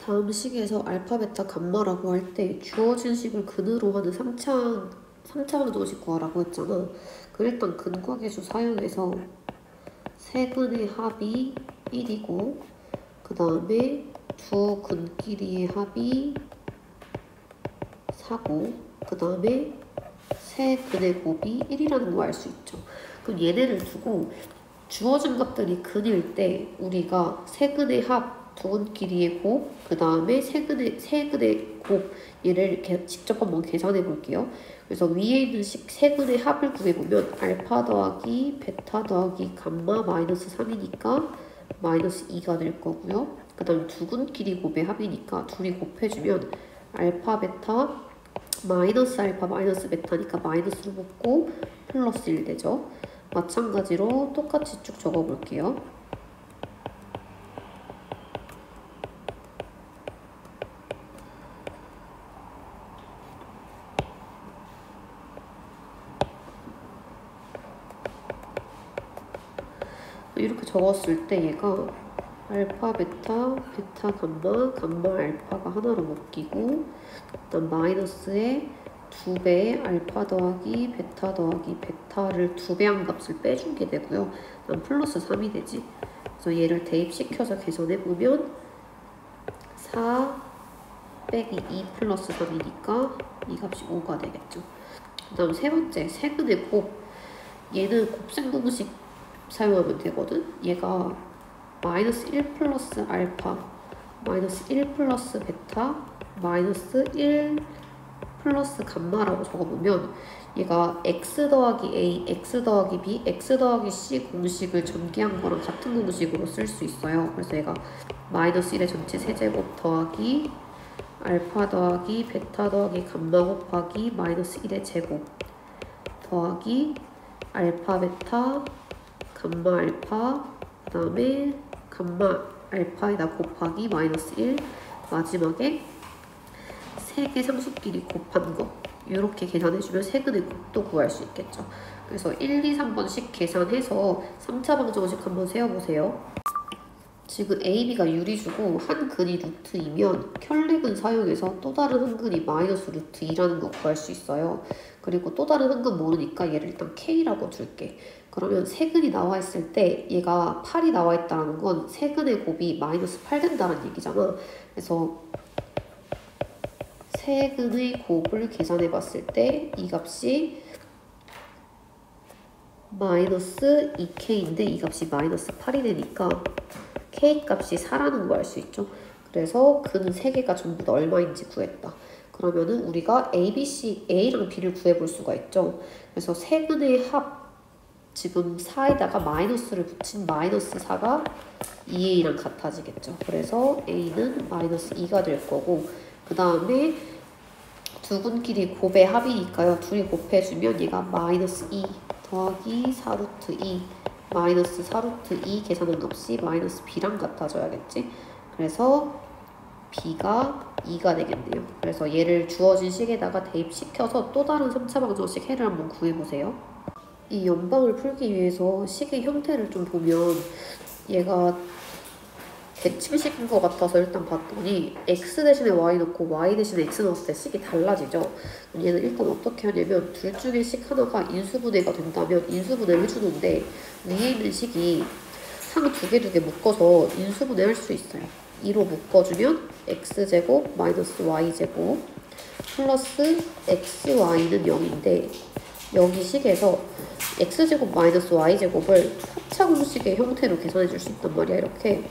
다음 식에서 알파, 베타, 감마라고 할 때 주어진 식을 근으로 하는 3차 방정식 구하라고 했잖아. 그럼 일단 근과계수 사용해서 세근의 합이 1이고 그 다음에 두 근끼리의 합이 4고 그 다음에 세 근의 곱이 1이라는 거 알 수 있죠. 그럼 얘네를 두고 주어진 것들이 근일 때 우리가 세근의 합 두 근끼리의 곱, 그 다음에 세근의 곱 얘를 이렇게 직접 한번 계산해 볼게요. 그래서 위에 있는 세근의 합을 구해보면 알파 더하기 베타 더하기 감마 마이너스 3이니까 마이너스 2가 될 거고요. 그 다음 두 근끼리 곱의 합이니까 둘이 곱해주면 알파 베타 마이너스 알파 마이너스 베타니까 마이너스로 붙고 플러스 1 되죠. 마찬가지로 똑같이 쭉 적어볼게요. 이렇게 적었을 때 얘가 알파 베타 베타 감마 감마 알파가 하나로 묶이고 그다음 마이너스에 2배의 알파 더하기 베타 더하기 베타를 2배 한 값을 빼준 게 되고요. 그다음 플러스 3이 되지. 그래서 얘를 대입시켜서 계산해보면 4 빼기 2 플러스 3이니까 이 값이 5가 되겠죠. 그 다음 세 번째 세근의 곱. 얘는 곱셈공식 사용하면 되거든. 얘가 마이너스 1 플러스 알파 마이너스 1 플러스 베타 마이너스 1 플러스 감마라고 적어보면 얘가 x 더하기 a, x 더하기 b, x 더하기 c 공식을 전개한 거랑 같은 공식으로 쓸 수 있어요. 그래서 얘가 마이너스 1의 전체 세제곱 더하기 알파 더하기 베타 더하기 감마 곱하기 마이너스 1의 제곱 더하기 알파 베타 감마 알파 그 다음에 감마 알파에다 곱하기 마이너스 1 마지막에 세 개 상수끼리 곱한 거 이렇게 계산해주면 세근의 곱도 구할 수 있겠죠. 그래서 1, 2, 3번씩 계산해서 3차 방정식 한번 세워보세요. 지금 A, B가 유리수고 한 근이 루트이면 켤레근 사용해서 또 다른 한 근이 마이너스 루트 2라는 거 구할 수 있어요. 그리고 또 다른 한 근 모르니까 얘를 일단 K라고 줄게. 그러면 세 근이 나와 있을 때 얘가 8이 나와 있다는 건 세 근의 곱이 마이너스 8 된다는 얘기잖아. 그래서 세 근의 곱을 계산해 봤을 때 이 값이 마이너스 2K인데 이 값이 마이너스 8이 되니까 K 값이 4라는 거 알 수 있죠. 그래서 근 3개가 전부 다 얼마인지 구했다. 그러면은 우리가 A, B, C, A랑 B를 구해볼 수가 있죠. 그래서 세 근의 합 지금 4에다가 마이너스를 붙인 마이너스 4가 2A랑 같아지겠죠. 그래서 A는 마이너스 2가 될 거고 그 다음에 두 근끼리 곱의 합이니까요. 둘이 곱해주면 얘가 마이너스 2 더하기 4루트 2 마이너스 4루트 2 계산한 값이 마이너스 B랑 같아져야겠지. 그래서 B가 2가 되겠네요. 그래서 얘를 주어진 식에다가 대입시켜서 또 다른 3차 방정식 해를 한번 구해보세요. 이 연방을 풀기 위해서 식의 형태를 좀 보면 얘가 대칭식인 것 같아서 일단 봤더니 x 대신에 y 넣고 y 대신에 x 넣었을 때 식이 달라지죠. 얘는 일단 어떻게 하냐면 둘 중에 식 하나가 인수분해가 된다면 인수분해를 해주는데 위에 있는 식이 상 두 개 묶어서 인수분해 할 수 있어요. 2로 묶어주면 x제곱 마이너스 y제곱 플러스 xy는 0인데 여기 식에서 x제곱 마이너스 y제곱을 4차 공식의 형태로 계산해 줄 수 있단 말이야. 이렇게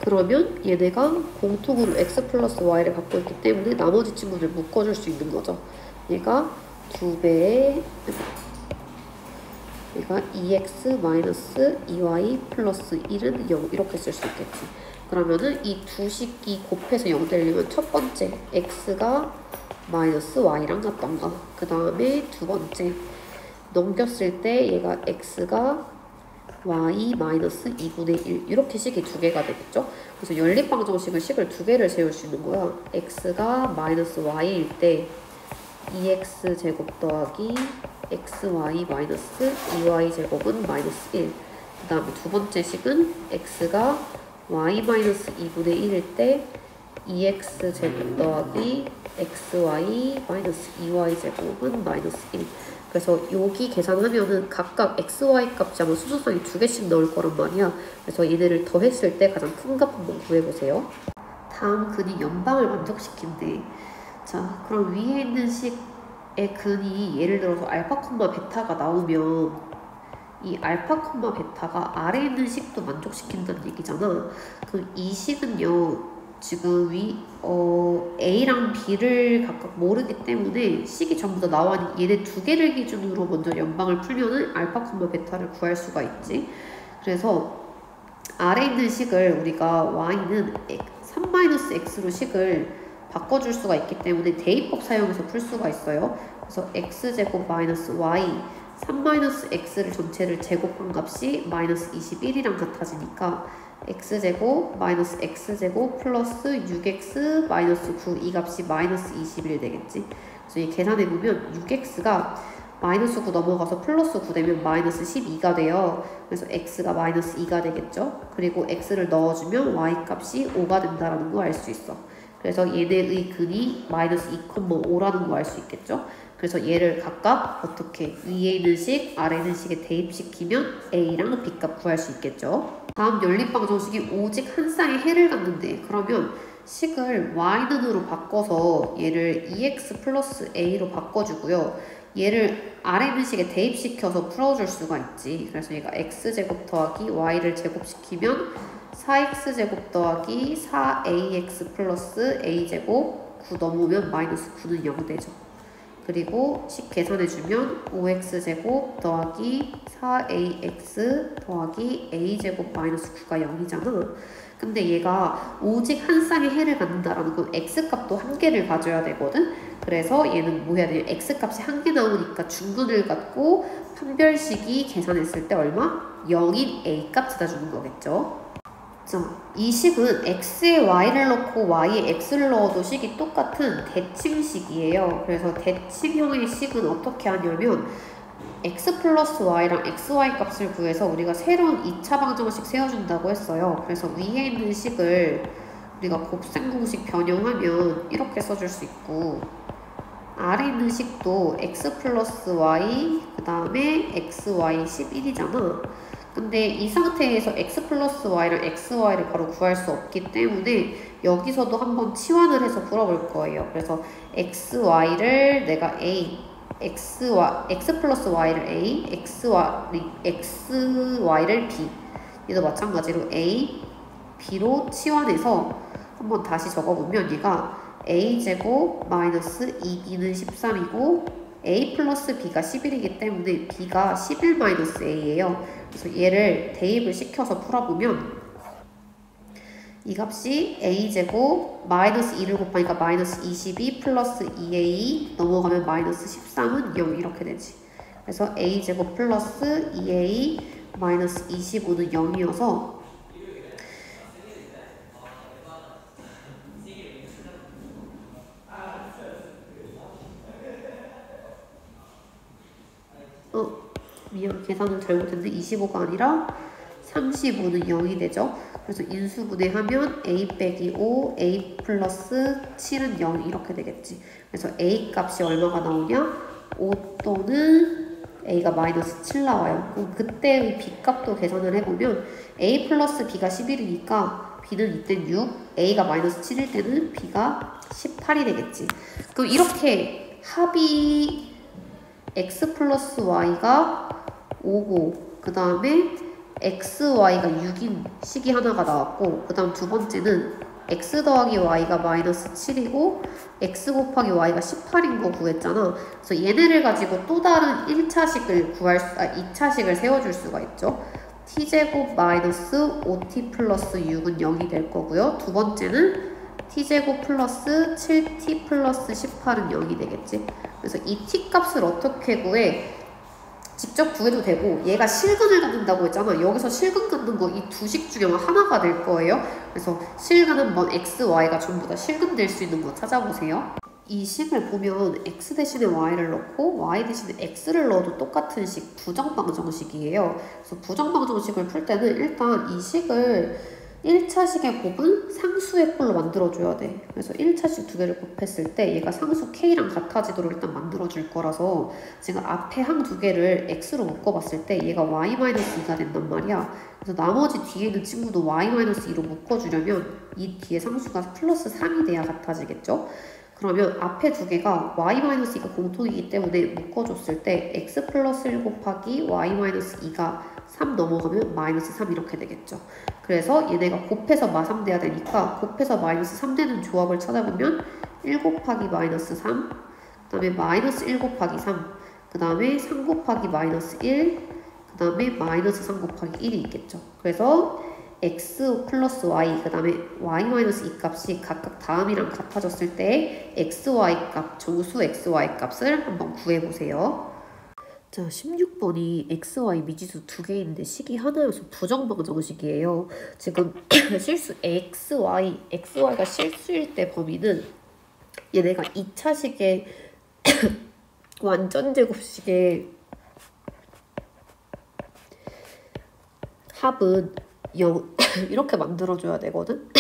그러면 얘네가 공통으로 x 플러스 y를 갖고 있기 때문에 나머지 친구들 묶어줄 수 있는 거죠. 얘가 2배의 얘가 2x 마이너스 2y 플러스 1은 0 이렇게 쓸 수 있겠지. 그러면은 이 두 식이 곱해서 0 되려면 첫 번째 x가 마이너스 y랑 같던가 그 다음에 두 번째 넘겼을 때 얘가 x가 y 마이너스 2분의 1 이렇게 식이 두 개가 되겠죠. 그래서 연립방정식은 식을 두 개를 세울 수 있는 거야. x가 마이너스 y일 때 2x 제곱 더하기 xy 마이너스 2y 제곱은 마이너스 1 그 다음에 두 번째 식은 x가 y-2분의 1일 때 2x제곱 더하기 xy-2y제곱은 -1. 그래서 여기 계산하면은 각각 xy 값이 아마 수소상이 2개씩 나올 거란 말이야. 그래서 얘네를 더했을 때 가장 큰 값 한번 구해보세요. 다음 근이 연방을 만족시킨대. 자, 그럼 위에 있는 식의 근이 예를 들어서 알파, 베타가 나오면 이 알파, 베타가 아래에 있는 식도 만족시킨다는 얘기잖아. 그럼 이 식은요, 지금 A랑 B를 각각 모르기 때문에 식이 전부 다 나와. 얘네 두 개를 기준으로 먼저 연방을 풀면은 알파, 베타를 구할 수가 있지. 그래서 아래 있는 식을 우리가 y는 3-x로 식을 바꿔줄 수가 있기 때문에 대입법 사용해서 풀 수가 있어요. 그래서 x제곱 마이너스 y 3-x를 전체를 제곱한 값이 -21이랑 같아지니까 x제곱 마이너스 x제곱 플러스 6x 마이너스 9 이 값이 -21 되겠지. 그래서 이 계산해보면 6x가 마이너스 9 넘어가서 플러스 9 되면 마이너스 12가 돼요. 그래서 x가 마이너스 2가 되겠죠. 그리고 x를 넣어주면 y 값이 5가 된다는 거 알 수 있어. 그래서 얘네의 근이 마이너스 2,5라는 거 알 수 있겠죠. 그래서 얘를 각각 어떻게 위에 있는 식, 아래 있는 식에 대입시키면 a랑 b 값 구할 수 있겠죠. 다음 연립방정식이 오직 한 쌍의 해를 갖는데, 그러면 식을 y는으로 바꿔서 얘를 2x 플러스 a로 바꿔주고요. 얘를 아래 있는 식에 대입시켜서 풀어줄 수가 있지. 그래서 얘가 x제곱 더하기 y를 제곱시키면 4x제곱 더하기 4ax 플러스 a제곱 9 넘으면 마이너스 9는 0 되죠. 그리고 식 계산해주면 5x제곱 더하기 4ax 더하기 a제곱 마이너스 9가 0이잖아. 근데 얘가 오직 한 쌍의 해를 갖는다라는 건 x값도 한 개를 가져야 되거든. 그래서 얘는 뭐 해야 되냐, x값이 한 개 나오니까 중근을 갖고 판별식이 계산했을 때 얼마? 0인 a값 찾아주는 거겠죠. 자, 이 식은 x에 y를 넣고 y에 x를 넣어도 식이 똑같은 대칭식이에요. 그래서 대칭형의 식은 어떻게 하냐면 x 플러스 y랑 xy 값을 구해서 우리가 새로운 2차 방정식 세워준다고 했어요. 그래서 위에 있는 식을 우리가 곱셈 공식 변형하면 이렇게 써줄 수 있고, 아래 있는 식도 x 플러스 y 그 다음에 xy 11이잖아. 근데 이 상태에서 x 플러스 y랑 xy를 바로 구할 수 없기 때문에 여기서도 한번 치환을 해서 풀어볼 거예요. 그래서 xy를 내가 a, x 플러스 y를 a, xy를 b, 얘도 마찬가지로 a, b로 치환해서 한번 다시 적어보면 얘가 a제곱 마이너스 2b는 13이고 a 플러스 b가 11이기 때문에 b가 11 마이너스 a예요. 그래서 얘를 대입을 시켜서 풀어보면 이 값이 a제곱 마이너스 2를 곱하니까 마이너스 22 플러스 2a 넘어가면 마이너스 13은 0 이렇게 되지. 그래서 a제곱 플러스 2a 마이너스 25는 0이어서 미안, 계산을 잘못했는데 25가 아니라 35는 0이 되죠. 그래서 인수분해하면 a 빼기 5, a 플러스 7은 0 이렇게 되겠지. 그래서 a 값이 얼마가 나오냐? 5 또는 a가 마이너스 7 나와요. 그럼 그때의 b 값도 계산을 해보면 a 플러스 b가 11이니까 b는 이때 6, a가 마이너스 7일 때는 b가 18이 되겠지. 그럼 이렇게 합이 x 플러스 y가 5고 그 다음에 xy가 6인 식이 하나가 나왔고, 그 다음 두 번째는 x 더하기 y가 마이너스 7이고 x 곱하기 y가 18인 거 구했잖아. 그래서 얘네를 가지고 또 다른 1차식을 2차식을 세워줄 수가 있죠. t제곱 마이너스 5t 플러스 6은 0이 될 거고요. 두 번째는 t제곱 플러스 7t 플러스 18은 0이 되겠지. 그래서 이 t 값을 어떻게 구해? 직접 구해도 되고, 얘가 실근을 갖는다고 했잖아. 여기서 실근 갖는 거 이 두 식 중에 하나가 될 거예요. 그래서 실근 한번 x, y가 전부 다 실근 될 수 있는 거 찾아보세요. 이 식을 보면 x 대신에 y를 넣고 y 대신에 x를 넣어도 똑같은 식 부정방정식이에요. 그래서 부정방정식을 풀 때는 일단 이 식을 1차 식의 곱은 상수의 꼴로 만들어줘야 돼. 그래서 1차 식 두 개를 곱했을 때 얘가 상수 k랑 같아지도록 일단 만들어줄 거라서 지금 앞에 항 두 개를 x로 묶어봤을 때 얘가 y-2가 된단 말이야. 그래서 나머지 뒤에 있는 친구도 y-2로 묶어주려면 이 뒤에 상수가 플러스 3이 돼야 같아지겠죠? 그러면 앞에 두 개가 y-2가 공통이기 때문에 묶어줬을 때 x 플러스 1 곱하기 y-2가 3 넘어가면 마이너스 3 이렇게 되겠죠. 그래서 얘네가 곱해서 마3 돼야 되니까 곱해서 마이너스 3 되는 조합을 찾아보면 1 곱하기 마이너스 3, 그 다음에 마이너스 1 곱하기 3, 그 다음에 3 곱하기 마이너스 1, 그 다음에 마이너스 3 곱하기 1이 있겠죠. 그래서 x 플러스 y, 그 다음에 y-2 값이 각각 다음이랑 같아졌을 때 xy 값, 정수 xy 값을 한번 구해보세요. 자, 16번이 xy 미지수 두 개인데 식이 하나여서 부정방정식이에요. 지금 실수 xy가 실수일 때 범위는 얘네가 2차식의 완전제곱식의 합은 0 이렇게 만들어줘야 되거든.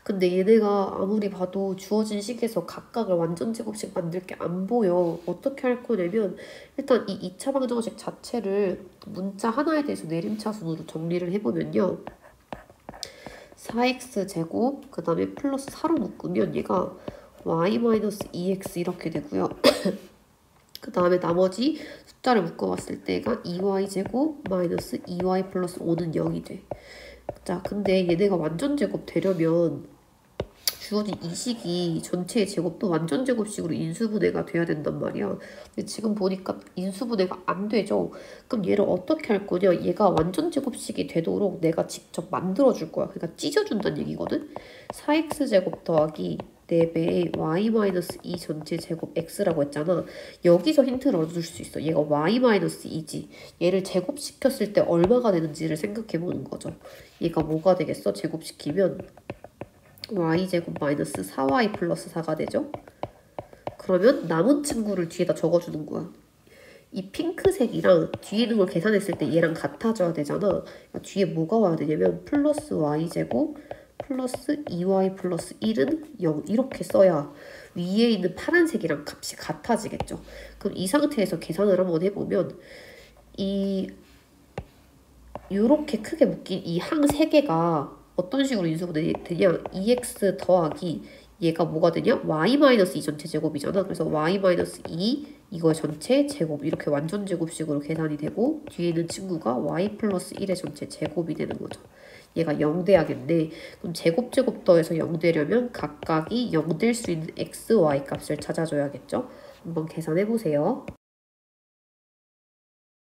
근데 얘네가 아무리 봐도 주어진 식에서 각각을 완전제곱식 만들 게 안 보여. 어떻게 할 거냐면 일단 이 2차 방정식 자체를 문자 하나에 대해서 내림차순으로 정리를 해보면요. 4x제곱 그 다음에 플러스 4로 묶으면 얘가 y-2x 이렇게 되고요. 그 다음에 나머지 숫자를 묶어봤을 때가 2y제곱 마이너스 2y 플러스 5는 0이 돼. 자, 근데 얘네가 완전제곱 되려면 주어진 이 식이 전체의 제곱도 완전제곱식으로 인수분해가 돼야 된단 말이야. 근데 지금 보니까 인수분해가 안 되죠. 그럼 얘를 어떻게 할 거냐? 얘가 완전제곱식이 되도록 내가 직접 만들어줄 거야. 그러니까 찢어준다는 얘기거든? 4x제곱 더하기 4배의 y-2 전체 제곱 x라고 했잖아. 여기서 힌트를 얻어줄 수 있어. 얘가 y-2지. 얘를 제곱시켰을 때 얼마가 되는지를 생각해보는 거죠. 얘가 뭐가 되겠어? 제곱시키면 y제곱 마이너스 4y 플러스 4가 되죠? 그러면 남은 친구를 뒤에다 적어주는 거야. 이 핑크색이랑 뒤에 있는 걸 계산했을 때 얘랑 같아져야 되잖아. 그러니까 뒤에 뭐가 와야 되냐면 플러스 y제곱 플러스 2y 플러스 1은 0 이렇게 써야 위에 있는 파란색이랑 값이 같아지겠죠. 그럼 이 상태에서 계산을 한번 해보면 이렇게 크게 묶인 이 항 3개가 어떤 식으로 인수분해 되냐? 2x 더하기 얘가 뭐가 되냐? y-2 전체 제곱이잖아. 그래서 y-2 이거 전체 제곱 이렇게 완전 제곱식으로 계산이 되고 뒤에 있는 친구가 y 플러스 1의 전체 제곱이 되는 거죠. 얘가 0 돼야겠네. 그럼 제곱 더해서 0 되려면 각각이 0 될 수 있는 x, y 값을 찾아줘야겠죠. 한번 계산해 보세요.